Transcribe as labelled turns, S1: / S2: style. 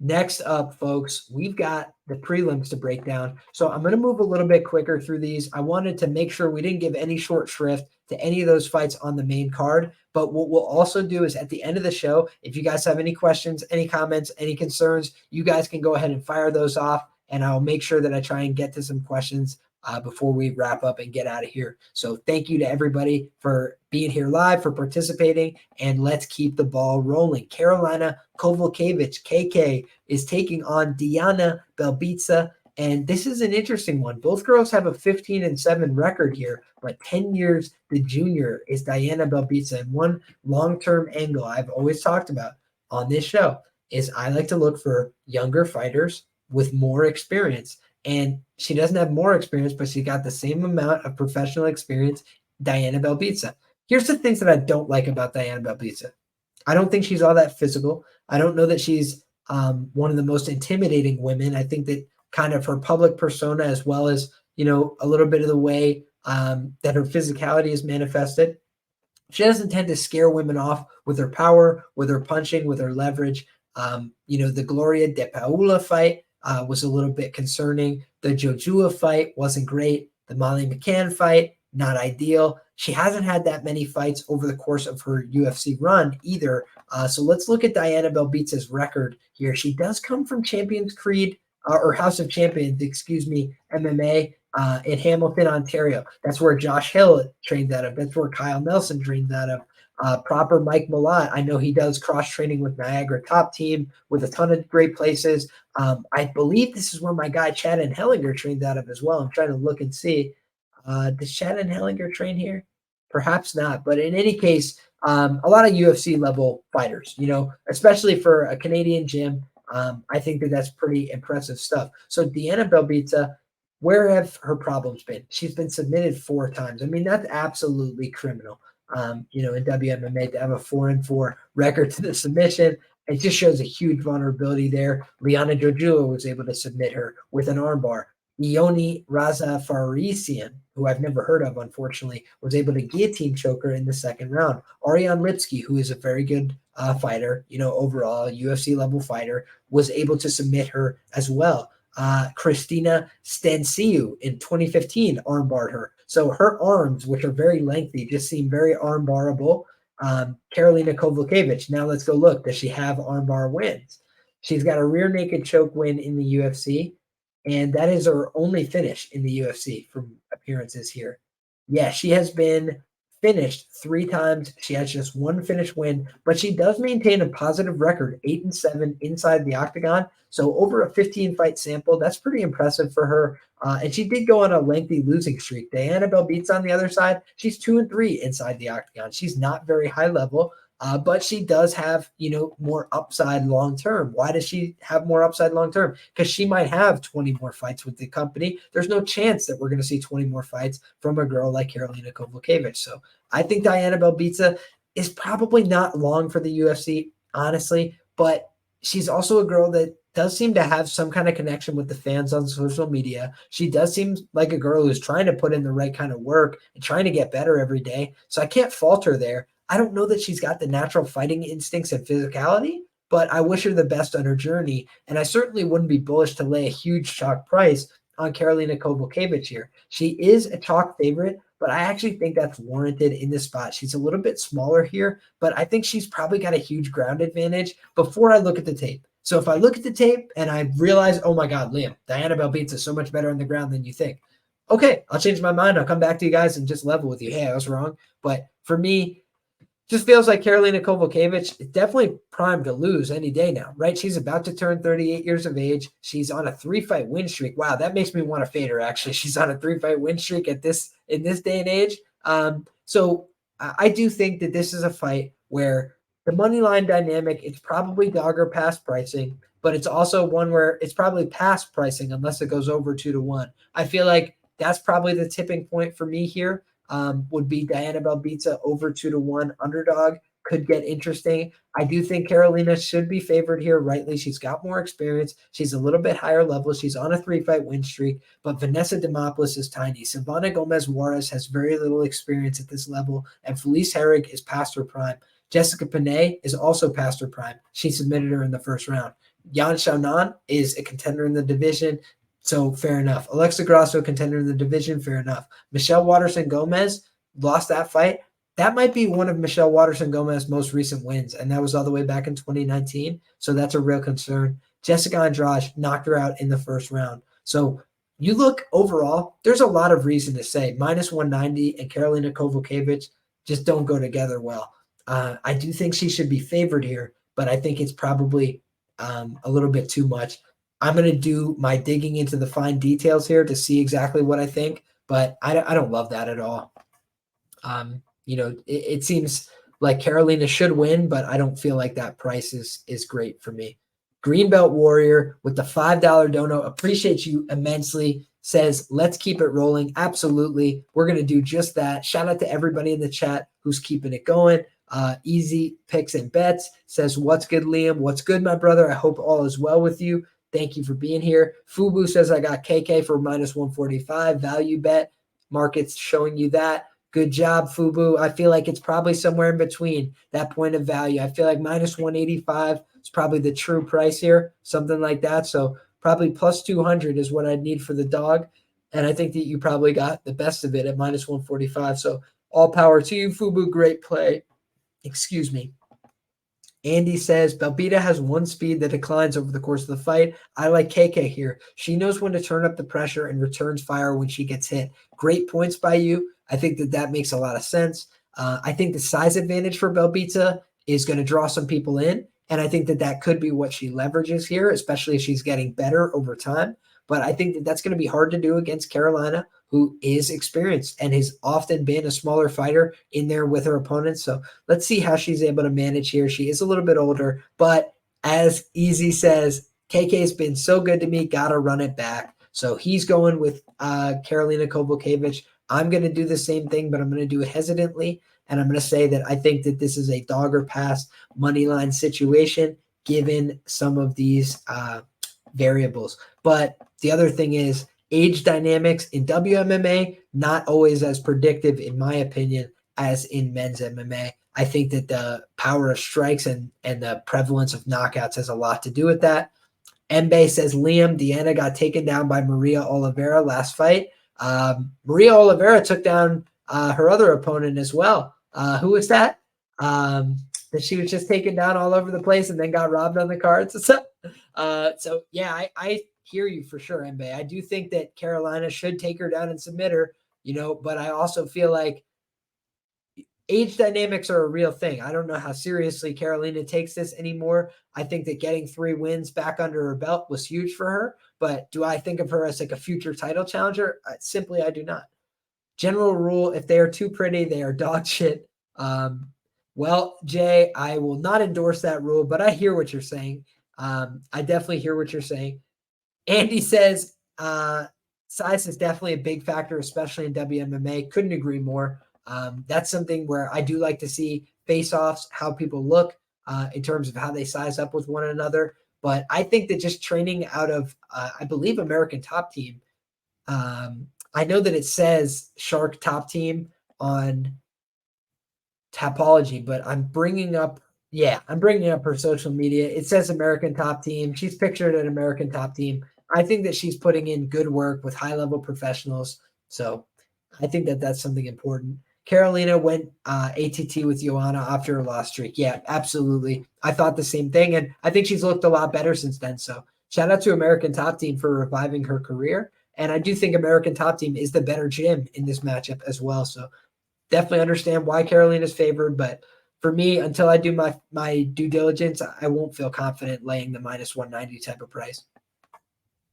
S1: Next up, folks, we've got the prelims to break down. So I'm going to move a little bit quicker through these. I wanted to make sure we didn't give any short shrift to any of those fights on the main card. But what we'll also do is at the end of the show, if you guys have any questions, any comments, any concerns, you guys can go ahead and fire those off. And I'll make sure that I try and get to some questions before we wrap up and get out of here. So thank you to everybody for being here live, for participating, and let's keep the ball rolling. Karolina Kowalkiewicz, KK, is taking on Diana Belbita, and this is an interesting one. Both girls have a 15-7 record here, but 10 years the junior is Diana Belbita. And one long-term angle I've always talked about on this show is I like to look for younger fighters with more experience. And she doesn't have more experience, but she got the same amount of professional experience, Diana Belbita. Here's the things that I don't like about Diana Belbita. I don't think she's all that physical. I don't know that she's one of the most intimidating women. I think that kind of her public persona, as well as, you know, a little bit of the way that her physicality is manifested, she doesn't tend to scare women off with her power, with her punching, with her leverage. You know, the Gloria De Paula fight was a little bit concerning. The Jojua fight wasn't great. The Molly McCann fight, not ideal. She hasn't had that many fights over the course of her UFC run either. So let's look at Diana Belbita's record here. She does come from Champions Creed or House of Champions, excuse me, MMA in Hamilton, Ontario. That's where Josh Hill trained out of. That's where Kyle Nelson trained out of. Proper Mike Malott. I know he does cross training with Niagara Top Team with a ton of great places. I believe this is where my guy Chad and Hellinger trained out of as well. I'm trying to look and see. Does Chad and Hellinger train here? Perhaps not. But in any case, a lot of UFC level fighters, you know, especially for a Canadian gym. I think that that's pretty impressive stuff. So Diana Belbita, where have her problems been? She's been submitted 4 times. I mean, that's absolutely criminal. You know, in WMMA to have a 4-4 record to the submission. It just shows a huge vulnerability there. Liana Jojua was able to submit her with an armbar. Ioni Razafarisian, who I've never heard of, unfortunately, was able to guillotine choke her in the second round. Ariane Lipsky, who is a very good fighter, you know, overall, UFC level fighter, was able to submit her as well. Christina Stensiu in 2015 armbarred her. So her arms, which are very lengthy, just seem very armbarable. Karolina Kowalkiewicz. Now let's go look. Does she have armbar wins? She's got a rear naked choke win in the UFC, and that is her only finish in the UFC from appearances here. Yeah, she has been finished 3 times. She has just 1 finish win, but she does maintain a positive record, 8-7 inside the octagon. So over a 15 fight sample, that's pretty impressive for her. And she did go on a lengthy losing streak. Diana Belbita on the other side, she's 2-3 inside the octagon. She's not very high level, but she does have, you know, more upside long term. Why does she have more upside long term? Because she might have 20 more fights with the company. There's no chance that we're going to see 20 more fights from a girl like Karolina Kowalkiewicz. So I think Diana Belbita is probably not long for the UFC, honestly, but she's also a girl that does seem to have some kind of connection with the fans on social media. She does seem like a girl who's trying to put in the right kind of work and trying to get better every day. So I can't fault her there. I don't know that she's got the natural fighting instincts and physicality, but I wish her the best on her journey. And I certainly wouldn't be bullish to lay a huge chalk price on Karolina Kowalkiewicz here. She is a chalk favorite, but I actually think that's warranted in this spot. She's a little bit smaller here, but I think she's probably got a huge ground advantage before I look at the tape. So if I look at the tape and I realize, oh my God, Liam, Diana Belbita is so much better on the ground than you think. Okay, I'll change my mind. I'll come back to you guys and just level with you. Hey, I was wrong. But for me, just feels like Karolina Kowalkiewicz is definitely primed to lose any day now, right? She's about to turn 38 years of age. She's on a 3-fight win streak. Wow, that makes me want to fade her, actually. She's on a 3-fight win streak in this day and age. So I do think that this is a fight where the money line dynamic, it's probably dogger past pricing, but it's also one where it's probably past pricing unless it goes over 2-1. I feel like that's probably the tipping point for me here. Would be Diana Belbita over 2-1 underdog. Could get interesting. I do think Karolina should be favored here, rightly. She's got more experience. She's a little bit higher level. She's on a 3-fight win streak, but Vanessa Demopoulos is tiny. Savannah Gomez Juarez has very little experience at this level, and Felice Herrig is past her prime. Jessica Panay is also past her prime. She submitted her in the first round. Yan Xiaonan is a contender in the division, so fair enough. Alexa Grasso, contender in the division, fair enough. Michelle Waterson-Gomez lost that fight. That might be one of Michelle Waterson-Gomez's most recent wins, and that was all the way back in 2019, so that's a real concern. Jessica Andrade knocked her out in the first round. So you look overall, there's a lot of reason to say minus 190 and Karolina Kowalkiewicz just don't go together well. I do think she should be favored here, but I think it's probably a little bit too much. I'm going to do my digging into the fine details here to see exactly what I think, but I don't love that at all. It seems like Karolina should win, but I don't feel like that price is great for me. Greenbelt Warrior with the $5 dono, appreciate you immensely, says, let's keep it rolling. Absolutely. We're going to do just that. Shout out to everybody in the chat who's keeping it going. Easy Picks and Bets says, what's good, Liam? What's good, my brother? I hope all is well with you. Thank you for being here. Fubu says, I got KK for minus 145. Value bet. Market's showing you that. Good job, Fubu. I feel like it's probably somewhere in between that point of value. I feel like minus 185 is probably the true price here, something like that. So probably plus 200 is what I'd need for the dog. And I think that you probably got the best of it at minus 145. So all power to you, Fubu. Great play. Excuse me. Andy says, Belbita has one speed that declines over the course of the fight. I like KK here. She knows when to turn up the pressure and returns fire when she gets hit. Great points by you. I think that makes a lot of sense. I think the size advantage for Belbita is going to draw some people in, and I think that could be what she leverages here, especially if she's getting better over time. But I think that's going to be hard to do against Karolina, who is experienced and has often been a smaller fighter in there with her opponents. So let's see how she's able to manage here. She is a little bit older, but as Easy says, KK's been so good to me, got to run it back. So he's going with Karolina Kowalkiewicz. I'm going to do the same thing, but I'm going to do it hesitantly. And I'm going to say that I think that this is a dog or pass money line situation, given some of these variables. But the other thing is age dynamics in WMMA, not always as predictive, in my opinion, as in men's MMA. I think that the power of strikes and the prevalence of knockouts has a lot to do with that. Mbe says, Liam, Diana got taken down by Maria Oliveira last fight. Maria Oliveira took down her other opponent as well. Who was that? That she was just taken down all over the place and then got robbed on the cards. So yeah, I hear you for sure, Mbe. I do think that Karolina should take her down and submit her, but I also feel like age dynamics are a real thing. I don't know how seriously Karolina takes this anymore. I think that getting 3 wins back under her belt was huge for her, but do I think of her as like a future title challenger? Simply, I do not. General rule, if they are too pretty, they are dog shit. Well, Jay, I will not endorse that rule, but I hear what you're saying. I definitely hear what you're saying. Andy says, size is definitely a big factor, especially in WMMA. Couldn't agree more. That's something where I do like to see face-offs, how people look in terms of how they size up with one another. But I think that just training out of, I believe, American Top Team, I know that it says Shark Top Team on Tapology, but I'm bringing up her social media. It says American Top Team. She's pictured at American Top Team. I think that she's putting in good work with high-level professionals. So I think that that's something important. Karolina went ATT with Joanna after her loss streak. Yeah, absolutely. I thought the same thing, and I think she's looked a lot better since then. So shout out to American Top Team for reviving her career. And I do think American Top Team is the better gym in this matchup as well. So definitely understand why Karolina is favored, but for me, until I do my due diligence, I won't feel confident laying the minus 190 type of price.